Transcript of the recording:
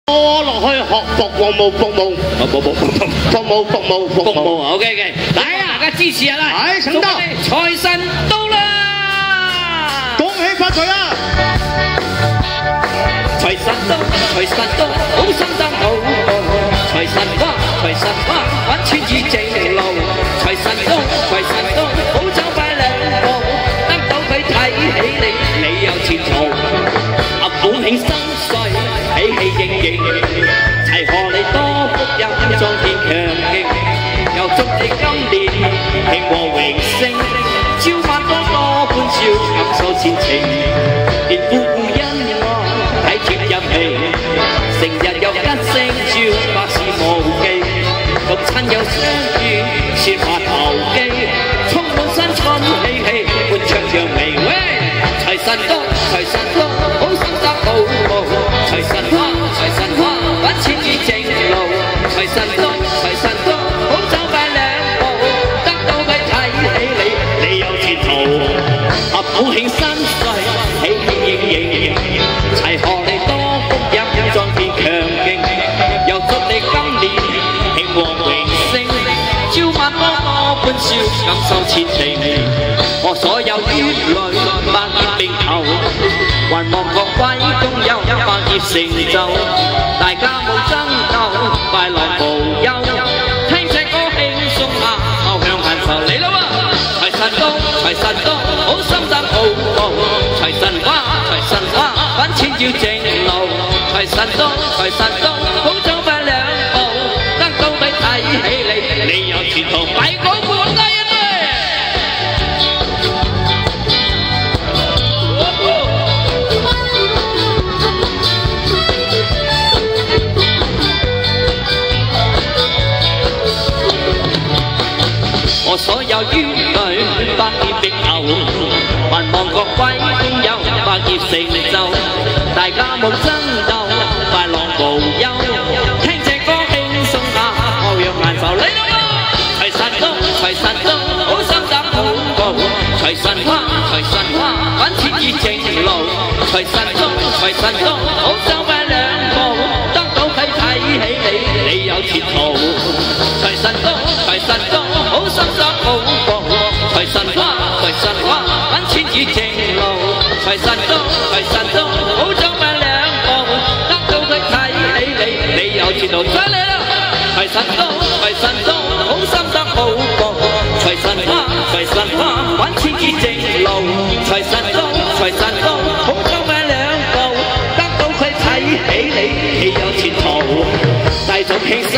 我落去學服務 ，OK， 大家支持下啦！係，請得，財神到啦！恭喜發財啊！財神到，好心得好報。財神花，揾錢至正路。財神到，好走快兩步，得到佢睇起你有前途。本慶新歲，喜氣盈盈，齊賀你多福蔭，壯健強勁。又祝你今年慶和榮升，朝晚多歡笑，感受前程。連夫婦恩愛，體貼入戲，成日有吉星照，百事無忌。六親友相遇，説話投機，充滿新春喜氣，歡唱揚眉。喂，財神到，好心得好報。財神花，揾錢至正路。財神到，好走快兩步，得到佢睇起你有前途。普慶新歲，喜氣盈盈，齊賀你多福蔭，壯健強勁。又祝你今年慶和榮升，朝晚多歡笑，感受前程。我所有冤侶百業並頭，還望各位工友百業成就，大家冇爭鬥，快樂無憂。聽隻歌輕鬆下，後向行頭嚟啦喎！財神到，好心得好報。財神花，揾錢要正路。財神到，好走快兩步，得到佢睇起你有前途，咪講管啦！我所有冤侶百業並頭，還望各位工友百業成就，大家冇爭鬥，快樂無憂。聽隻歌輕鬆下，後讓眼愁嚟啦喎！財神到，好心得好報。財神花，揾錢至正路。財神到，好走快兩步，得到佢睇起你有前途。財神到，好心得好報。財神花，揾錢至正路。財神到，好走快兩步，得到佢睇起你有前途。出嚟啦！財神到，好心得好報。財神花，揾錢至正路。財神到，好走快兩步，得到佢睇起你有前途。大眾慶生。